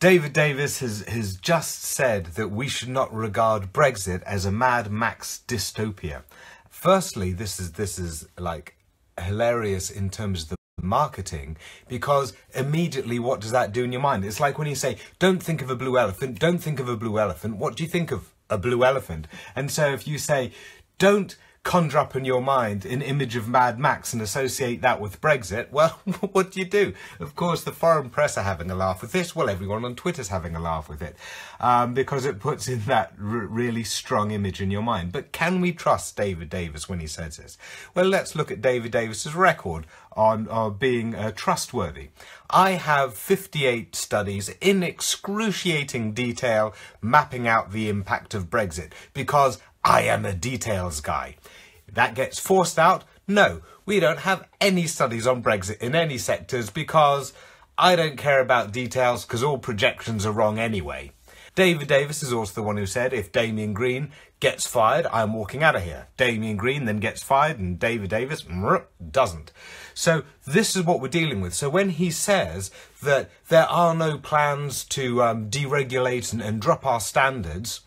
David Davis has just said that we should not regard Brexit as a Mad Max dystopia. Firstly, this is like hilarious in terms of the marketing, because immediately what does that do in your mind? It's like when you say, don't think of a blue elephant, don't think of a blue elephant. What do you think of? A blue elephant. And so if you say, don't conjure up in your mind an image of Mad Max and associate that with Brexit, well, what do? Of course, the foreign press are having a laugh with this. Well, everyone on Twitter's having a laugh with it, because it puts in that really strong image in your mind. But can we trust David Davis when he says this? Well, let's look at David Davis's record on being trustworthy. I have 58 studies in excruciating detail mapping out the impact of Brexit, because I am a details guy. That gets forced out? No, we don't have any studies on Brexit in any sectors because I don't care about details, because all projections are wrong anyway. David Davis is also the one who said, if Damien Green gets fired, I'm walking out of here. Damien Green then gets fired and David Davis doesn't. So this is what we're dealing with. So when he says that there are no plans to deregulate and drop our standards,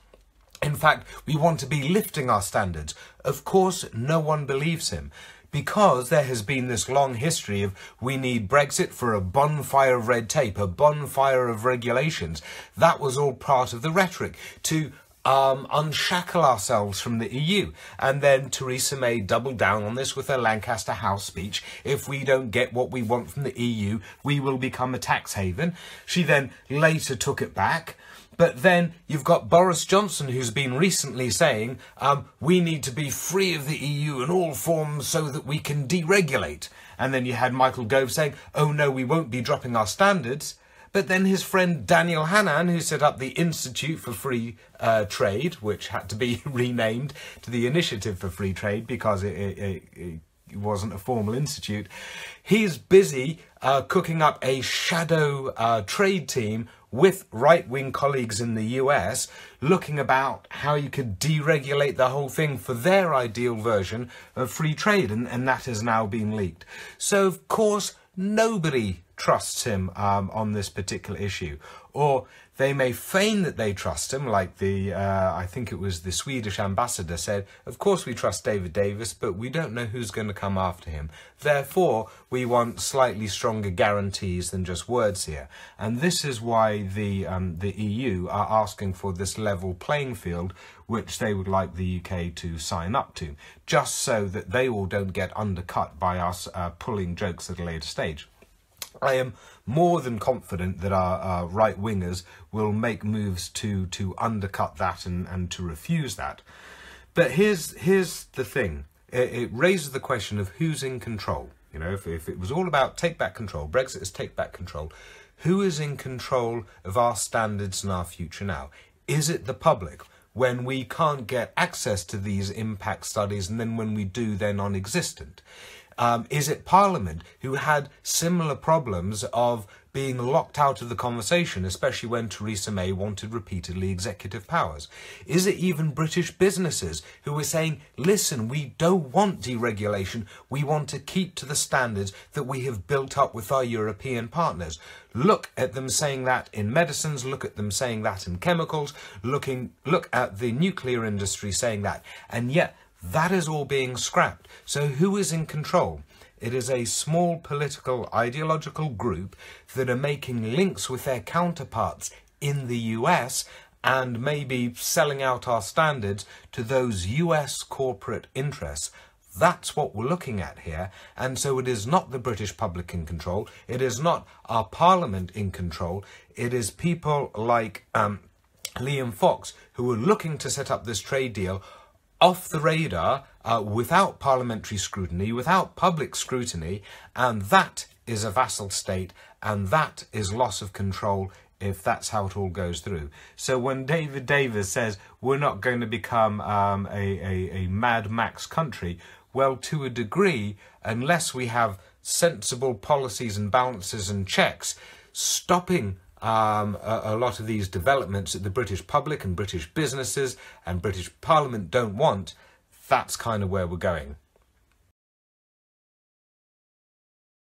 in fact, we want to be lifting our standards, of course, no one believes him. Because there has been this long history of we need Brexit for a bonfire of red tape, a bonfire of regulations. That was all part of the rhetoric to unshackle ourselves from the EU. And then Theresa May doubled down on this with her Lancaster House speech. If we don't get what we want from the EU, we will become a tax haven. She then later took it back. But then you've got Boris Johnson, who's been recently saying, we need to be free of the EU in all forms so that we can deregulate. And then you had Michael Gove saying, oh no, we won't be dropping our standards. But then his friend Daniel Hannan, who set up the Institute for Free Trade, which had to be renamed to the Initiative for Free Trade because it wasn't a formal institute, he's busy cooking up a shadow trade team with right-wing colleagues in the US, looking about how you could deregulate the whole thing for their ideal version of free trade, and that has now been leaked. So, of course, nobody trusts him on this particular issue. Or they may feign that they trust him, like I think it was the Swedish ambassador said, of course we trust David Davis, but we don't know who's going to come after him. Therefore, we want slightly stronger guarantees than just words here. And this is why the EU are asking for this level playing field, which they would like the UK to sign up to, just so that they all don't get undercut by us pulling jokes at a later stage. I am more than confident that our right-wingers will make moves to undercut that and to refuse that. But here's the thing. It raises the question of who's in control. You know, if it was all about take back control, Brexit is take back control, who is in control of our standards and our future now? Is it the public? When we can't get access to these impact studies, and then when we do, they're non-existent? Is it Parliament, who had similar problems of being locked out of the conversation, especially when Theresa May wanted repeatedly executive powers? Is it even British businesses who were saying, listen, we don't want deregulation, we want to keep to the standards that we have built up with our European partners? Look at them saying that in medicines, look at them saying that in chemicals, look at the nuclear industry saying that, and yet that is all being scrapped. So who is in control? It is a small political ideological group that are making links with their counterparts in the US and maybe selling out our standards to those US corporate interests. That's what we're looking at here. And so it is not the British public in control. It is not our parliament in control. It is people like Liam Fox who are looking to set up this trade deal off the radar, without parliamentary scrutiny, without public scrutiny, and that is a vassal state, and that is loss of control if that's how it all goes through. So when David Davis says we're not going to become a Mad Max country, well, to a degree, unless we have sensible policies and balances and checks, stopping a lot of these developments that the British public and British businesses and British Parliament don't want, that's kind of where we're going.